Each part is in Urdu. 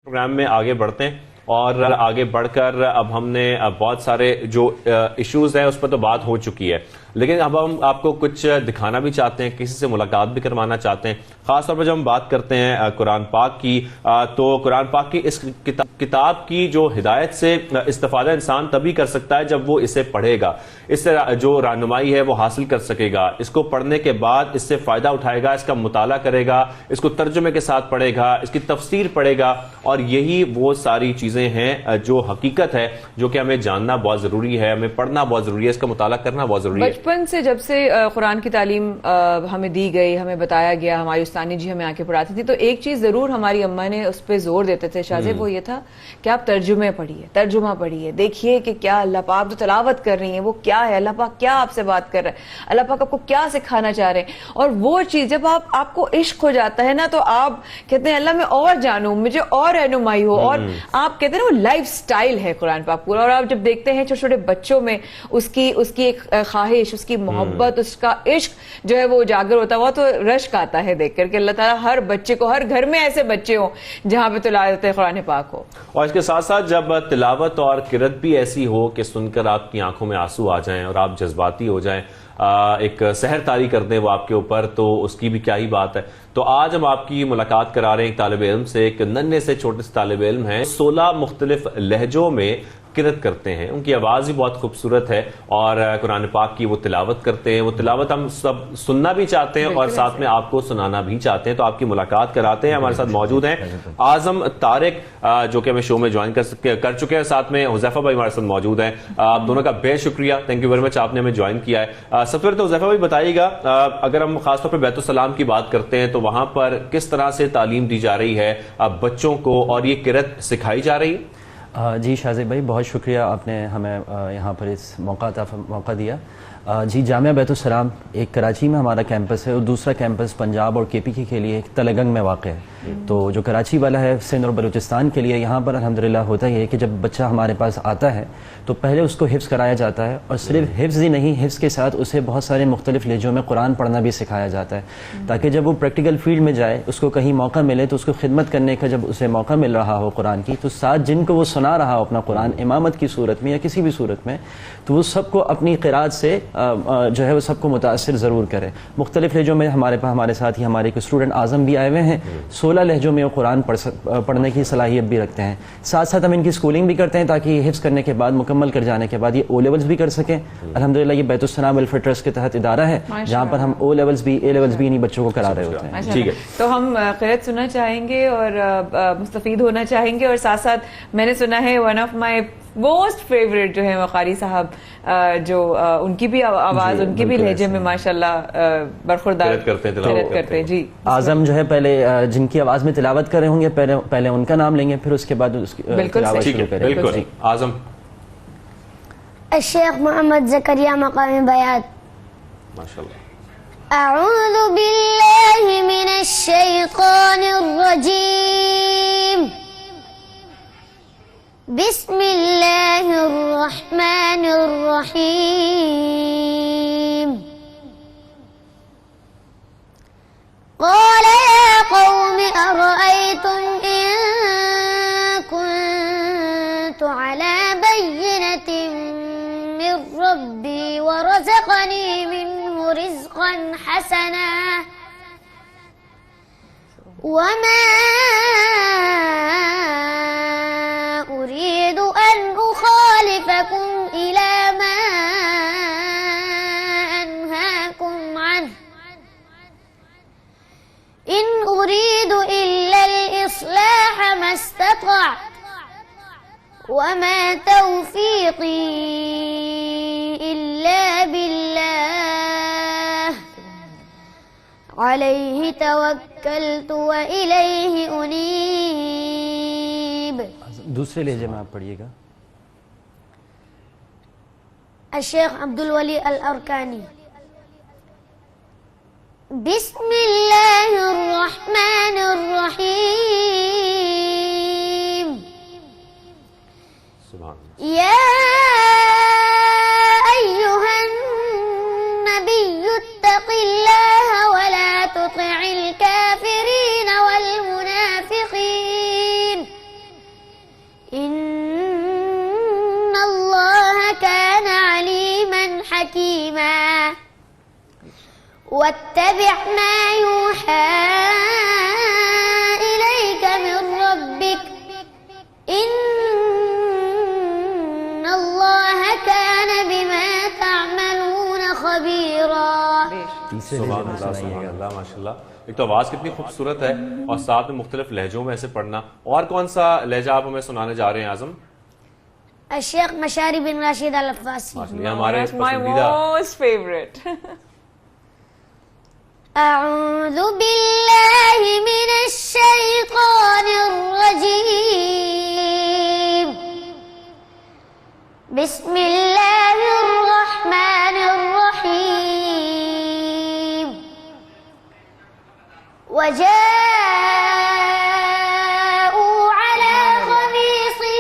پروگرام میں آگے بڑھتے ہیں اور آگے بڑھ کر اب ہم نے بہت سارے جو ایشوز ہیں اس پر تو بات ہو چکی ہے، لیکن اب ہم آپ کو کچھ دکھانا بھی چاہتے ہیں، کسی سے ملاقات بھی کروانا چاہتے ہیں. خاص طور پر جب ہم بات کرتے ہیں قرآن پاک کی تو قرآن پاک کی اس کتاب کی جو ہدایت سے استفادہ انسان تبھی کر سکتا ہے جب وہ اسے پڑھے گا، اس سے جو رہنمائی ہے وہ حاصل کر سکے گا، اس کو پڑھنے کے بعد اس سے فائدہ اٹھائے گا، اس کا مطالعہ کرے گا، اس کو ترجمے کے ساتھ پڑھے گا، اس کی تفسیر پڑھے گا. اور یہی وہ ساری چیزیں ہیں جو حقیقت ہے جو کہ ہمیں جاننا بہت ضروری ہے، ہمیں پڑھنا بہت ضروری ہے، اس کا مطالعہ کرنا بہت ضروری ہے. بچپن سے جب سے قرآن کی تعلیم ہمیں دی گئی، ہمیں بتایا گیا، ہماری استانی جی ہمیں آ کے پڑھاتی تھی، تو ایک چیز ضرور ہماری اماں نے اس پہ زور دیتے تھے شاہزیب، وہ یہ تھا کہ آپ ترجمے پڑھیے، ترجمہ پڑھیے، دیکھیے کہ کیا اللہ پاک جو تلاوت کر رہی ہیں وہ کیا ہے، اللہ پاک کیا آپ سے بات کر رہا ہے، اللہ پاک آپ کو کیا سکھانا چاہ رہے ہیں. اور وہ چیز جب آپ کو عشق ہو جاتا ہے نا تو آپ کہتے ہیں اللہ میں اور جانوں، مجھے اور رہنمائی ہو. اور آپ کہتے ہیں نا وہ لائف سٹائل ہے قرآن پاک پورا. اور آپ جب دیکھتے ہیں چھوٹے چھوٹے بچوں میں اس کی ایک خواہش، اس کی محبت، اس کا عشق جو ہے وہ اجاگر ہوتا ہوا، تو رشک آتا ہے دیکھ کر کہ اللہ تعالیٰ ہر بچے کو، ہر گھر میں ایسے بچے ہوں جہاں پہ تلاوت قرآن پاک ہو. اور اس کے ساتھ ساتھ جب تلاوت اور قرات بھی ایسی ہو کہ سن کر آپ کی آنکھوں میں آنسو آ جائیں اور آپ جذباتی ہو جائیں، ایک سحر طاری کر دیں وہ آپ کے اوپر، تو اس کی بھی کیا ہی بات ہے. تو آج ہم آپ کی ملاقات کرا رہے ہیں ایک طالب علم سے، ایک ننھے سے چھوٹے سے طالب علم ہیں، 16 مختلف لہجوں میں قرات کرتے ہیں، ان کی آواز بھی بہت خوبصورت ہے اور قرآن پاک کی وہ تلاوت کرتے ہیں. وہ تلاوت ہم سب سننا بھی چاہتے ہیں اور ساتھ میں آپ کو سنانا بھی چاہتے ہیں، تو آپ کی ملاقات کراتے ہیں. ہمارے ساتھ موجود ہیں اعظم طارق جو کہ ہمیں شو میں جوائن کر چکے ہیں، ساتھ میں حذیفہ بھائی ہمارے ساتھ موجود ہیں. آپ دونوں کا بے شکریہ، تھینک یو ویری مچ، آپ نے ہمیں جوائن کیا ہے. سب سے پہلے تو حذیفہ بھائی بتائیے گا، اگر ہم خاص طور پہ بیت السلام کی بات کرتے ہیں تو وہاں پر کس طرح سے تعلیم دی جا رہی ہے بچوں کو اور یہ قرات سکھائی جا رہی ہے؟ جی شاہزیب بھائی بہت شکریہ، آپ نے ہمیں یہاں پر اس موقع دیا. جی جامعہ بیت السلام ایک کراچی میں ہمارا کیمپس ہے اور دوسرا کیمپس پنجاب اور کے پی کے لیے ایک تلگنگ میں واقع ہے. تو جو کراچی والا ہے سندھ اور بلوچستان کے لیے، یہاں پر الحمدللہ ہوتا یہ ہے کہ جب بچہ ہمارے پاس آتا ہے تو پہلے اس کو حفظ کرایا جاتا ہے، اور صرف حفظ ہی نہیں، حفظ کے ساتھ اسے بہت سارے مختلف لہجوں میں قرآن پڑھنا بھی سکھایا جاتا ہے، تاکہ جب وہ پریکٹیکل فیلڈ میں جائے، اس کو کہیں موقع ملے تو اس کو خدمت کرنے کا جب اسے موقع مل رہا ہو قرآن کی، تو ساتھ جن کو وہ سنا رہا ہو اپنا قرآن امامت کی صورت میں یا کسی بھی صورت میں، تو وہ سب کو اپنی قرات سے جو ہے وہ سب کو متاثر ضرور کرے. مختلف لہجوں میں ہمارے ساتھ ہی ہمارے ایک اسٹوڈنٹ اعظم بھی آئے ہوئے ہیں، 16 لہجوں میں وہ قرآن پڑھنے کی صلاحیت بھی رکھتے ہیں. ساتھ ساتھ ہم ان کی اسکولنگ بھی کرتے ہیں تاکہ حفظ کرنے کے بعد، مکمل کر جانے کے بعد یہ او لیولز بھی کر سکیں. الحمدللہ یہ بیت السلام ویلفیئر ٹرسٹ کے تحت ادارہ ہے جہاں پر ہم او لیولز بھی اے لیولز بھی انہیں بچوں کو کرا رہے ہوتے ہیں. ٹھیک ہے، تو ہم قرات سننا چاہیں گے اور مستفید ہونا چاہیں گے. اور ساتھ ساتھ میں نے سنا ہے one of my most favourite جو ہے وقاری صاحب، جو ان کی بھی آواز، ان کے بھی لہجے میں ماشاءاللہ برخوردار کرتے ہیں. جی اعظم جو ہے پہلے جن کی آواز میں تلاوت کر رہے ہوں گے پہلے ان کا نام لیں گے، پھر اس کے بعد اس کی تلاوت شروع کریں گے. بالکل اعظم. الشیخ محمد زکریا مقام بیات. ماشاءاللہ. اعوذ باللہ من الشیطان الرجیم، بسم اللہ الرحمن الرحیم. قال يا قوم أرأيتم إن كنت على بينة من ربي ورزقني منه رزقا حسنا وما أريد أن أخالفكم إلى ما أنهاكم عنه إن أريد إلا الإصلاح ما استطعت وما توفيقي إلا بالله عليه توكلت وإليه أنيب. دوسرے لہجے میں آپ پڑھیے گا. الشیخ عبد الولی الارکانی. بسم اللہ الرحمن الرحیم. یا ایہا النبی اتق اللہ ولا تطع الكافرین والمنافقین حكيما واتبع ما يوحى إليك من ربك إن الله كان بما تعملون خبيرا. سبحان اللہ ماشاء اللہ. ایک تو آواز کتنی خوبصورت ہے اور ساتھ میں مختلف لہجوں میں ایسے پڑھنا. اور کون سا لہجہ آپ ہمیں سنانے جا رہے ہیں اعظم؟ الشیخ مشاری بن راشد العفاسی. یہ ہمارے پسندیدہ. Most favourite. اعوذ باللہ من الشیطان الرجیم بسم اللہ الرحمن الرحیم وجاءوا على قميصه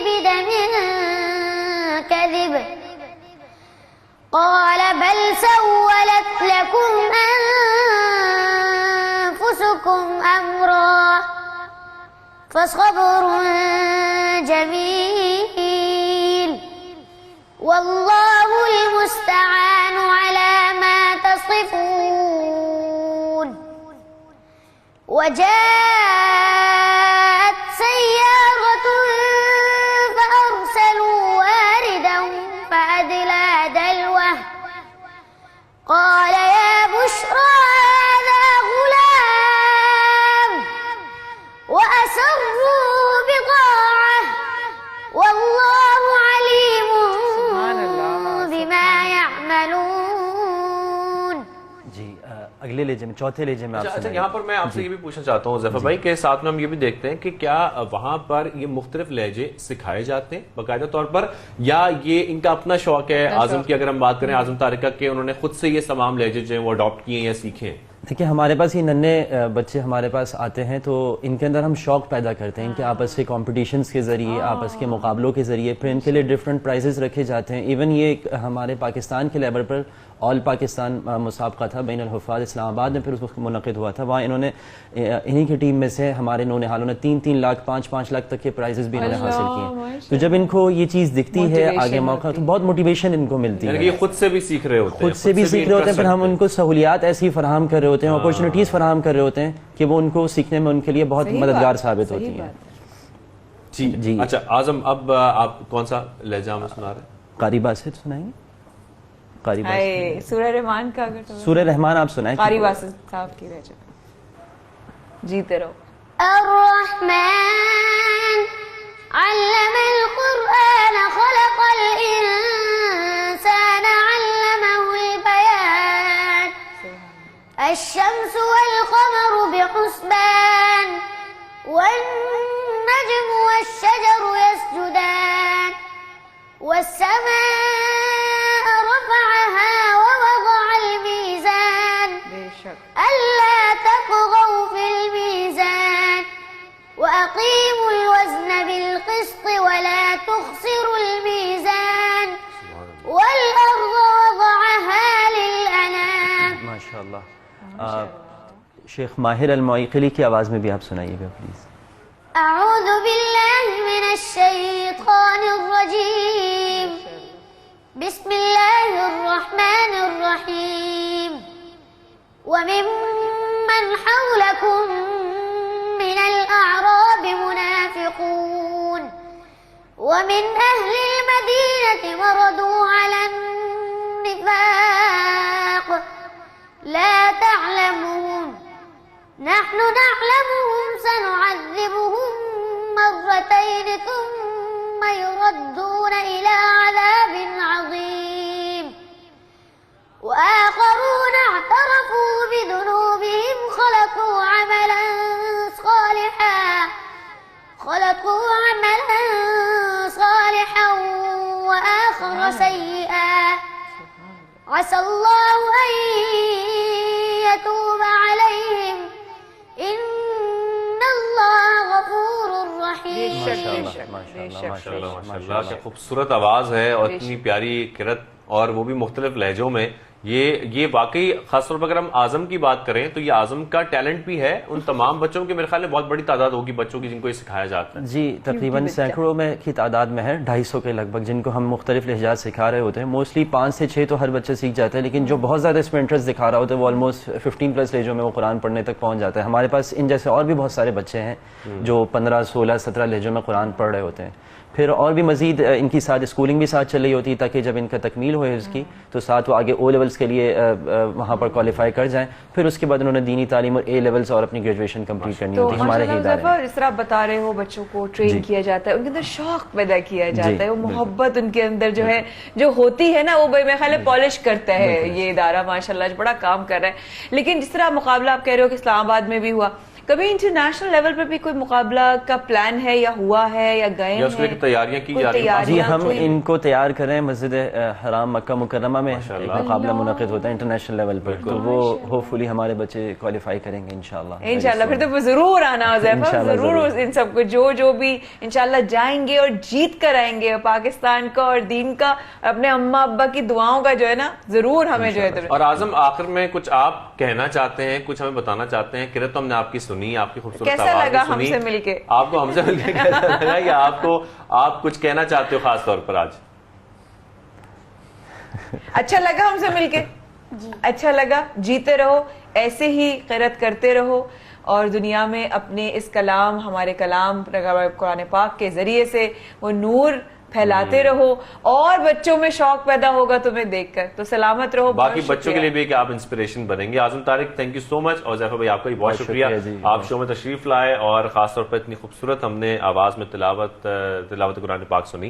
بدم كذب قال بل سولت لكم أنفسكم أمرا فصبر جميل والله المستعان على ما تصفون. وجاءت سيارة فأرسلوا واردهم فأدلى دلوه قال يا بشرى هذا غلام وأسروا بضاعة والله عليم بما يعملون. جی اگلے لہجے میں چوتھے لہجے میں آپ اچھا یہاں پر میں آپ سے یہ بھی پوچھنا چاہتا ہوں ظفر بھائی کہ ساتھ میں ہم یہ بھی دیکھتے ہیں کہ کیا وہاں پر یہ مختلف لہجے سکھائے جاتے ہیں باقاعدہ طور پر یا یہ ان کا اپنا شوق ہے؟ اعظم کی اگر ہم بات کریں اعظم طارق کا کہ انہوں نے خود سے یہ تمام لہجے جو ہیں وہ اڈاپٹ کیے ہیں یا سیکھے ہیں. دیکھیں ہمارے پاس یہ ننھے بچے ہمارے پاس آتے ہیں تو ان کے اندر ہم شوق پیدا کرتے ہیں کہ آپس کے کمپٹیشنز کے ذریعے آپس کے مقابلوں کے ذریعے پھر ان کے لیے ڈفرینٹ پرائزز رکھے جاتے ہیں. ایون یہ ہمارے پاکستان کے لیول پر آل پاکستان مسابقہ تھا بین الحفاظ اسلام آباد میں پھر اس وقت منعقد ہوا تھا. وہاں انہوں نے انہی کی ٹیم میں سے ہمارے نونہالوں نے 3-3 لاکھ 5-5 لاکھ تک کے پرائزز بھی انہوں نے حاصل کیے. تو جب ان کو یہ چیز دکھتی ہے آگے موقع تو بہت موٹیویشن ان کو ملتی ہے. یہ خود سے بھی سیکھ رہے ہوتے ہیں, خود سے بھی سیکھ رہے ہوتے ہیں. پھر ہم ان کو سہولیات ایسی فراہم کر رہے ہوتے ہیں, اپرچونیٹیز فراہم کر رہے ہوتے ہیں کہ وہ ان کو سیکھنے میں ان کے لیے بہت مددگار ثابت ہوتی ہیں. جی اچھا اعظم اب آپ کون سا لہجہ ہمیں سنا رہے ہیں؟ قاری باسط سنائیں گے؟ قاری باسط سورہ رحمان کا اگر سورہ رحمان آپ سنائیں. قاری باسط صاحب کی رہے جیتے رہو. الرحمن علم القرآن خلق الإنسان علمه البيان الشمس والقمر بحسبان والنجم والشجر يسجدان والسماء رفعها ووضع الميزان ألا تطغوا في الميزان وأقيموا الوزن بالقسط ولا تخسروا الميزان والأرض وضعها للأنام. ما شاء اللہ. شیخ ماہر المعیقلی کی آواز میں بھی آپ سنائیے گا پلیز. أعوذ بالله من الشيطان الرجيم بسم الله الرحمن الرحيم وممن حولكم من الأعراب منافقون ومن أهل المدينة مردوا على النفاق لا تعلمهم نحن نعلمهم سنعذبهم مرتين ثم يردون إلى عذاب عظيم وآخرون اعترفوا بذنوبهم خلقوا عملا صالحا وآخر سيئا عسى الله أن يتوب عليهم إن الله غفور رحيم. ماشاءاللہ کیا خوبصورت آواز ہے اور اتنی پیاری قرت اور وہ بھی مختلف لہجوں میں. یہ واقعی خاص طور پر اگر ہم اعظم کی بات کریں تو یہ اعظم کا ٹیلنٹ بھی ہے. ان تمام بچوں کے میرے خیال میں بہت بڑی تعداد ہوگی بچوں کی جن کو یہ سکھایا جاتا ہے. جی تقریباً سینکڑوں میں کی تعداد میں ہے, 250 کے لگ بھگ, جن کو ہم مختلف لہجات سکھا رہے ہوتے ہیں. موسٹلی 5 سے 6 تو ہر بچہ سیکھ جاتا ہے, لیکن جو بہت زیادہ اس میں انٹرسٹ دکھا رہا ہوتا ہے وہ آلموسٹ 15+ لہجوں میں وہ قرآن پڑھنے تک پہنچ جاتا ہے. ہمارے پاس ان جیسے اور بھی بہت سارے بچے ہیں جو 15, 16, 17 لہجوں میں قرآن پڑھ رہے ہوتے ہیں. پھر اور بھی مزید ان کی ساتھ اسکولنگ بھی ساتھ چل رہی ہوتی ہے تاکہ جب ان کا تکمیل ہوئے اس کی تو ساتھ وہ آگے او لیولز کے لیے وہاں پر کوالیفائی کر جائیں. پھر اس کے بعد انہوں نے دینی تعلیم اور اے لیولز اور اپنی گریجویشن کمپلیٹ کرنی ہوتی ہے. ہمارے ہی ادارے جس طرح بتا رہے ہو بچوں کو ٹرین کیا جاتا ہے, ان کے اندر شوق پیدا کیا جاتا ہے, وہ محبت ان کے اندر جو ہے جو ہوتی ہے نا وہ میرے خیال ہے پالش کرتا ہے یہ ادارہ ماشاءاللہ, بڑا کام کر رہا ہے. لیکن جس طرح مقابلہ آپ کہہ رہے ہو کہ اسلام آباد میں بھی ہوا, کبھی انٹرنیشنل لیول پر بھی کوئی مقابلہ کا پلان ہے یا ہوا ہے یا گئے ہیں؟ اس میں تیاریاں کی جا رہی ہیں. جی ہم ان کو تیار کر رہے ہیں. مسجد حرام مکہ مکرمہ میں ایک مقابلہ منعقد ہوتا ہے انٹرنیشنل لیول پر, تو وہ ہوپ فلی ہمارے بچے کوالیفائی کریں گے انشاءاللہ. انشاءاللہ پھر تو ضرور آنا حذیفہ, ضرور ان سب کو جو بھی انشاءاللہ جائیں گے اور جیت کر آئیں گے پاکستان کا اور دین کا, اپنے اماں ابا کی دعاؤں کا جو ہے نا ضرور ہمیں جو ہے. اور اعظم آخر میں کچھ آپ کہنا چاہتے ہیں, کچھ ہمیں بتانا چاہتے ہیں؟ قرۃ ہم نے آپ کی سنی, آپ کی خوبصورت کیسا لگا ہم سے مل کے؟ آپ کو ہم سے مل کے کیسا لگا, یا آپ کچھ کہنا چاہتے ہو خاص طور پر آج؟ اچھا لگا ہم سے مل کے؟ اچھا لگا. جیتے رہو ایسے ہی قرت کرتے رہو اور دنیا میں اپنے اس کلام, ہمارے کلام قرآن پاک کے ذریعے سے وہ نور پھیلاتے رہو, اور بچوں میں شوق پیدا ہوگا تمہیں دیکھ کر. تو سلامت رہو. باقی بچوں کے لیے بھی کہ آپ انسپریشن بنیں گے. اعظم طارق, تھینک یو سو مچ. اور حذیفہ بھائی آپ کا بھی بہت شکریہ, آپ شو میں تشریف لائے اور خاص طور پر اتنی خوبصورت ہم نے آواز میں تلاوت قرآن پاک سنی.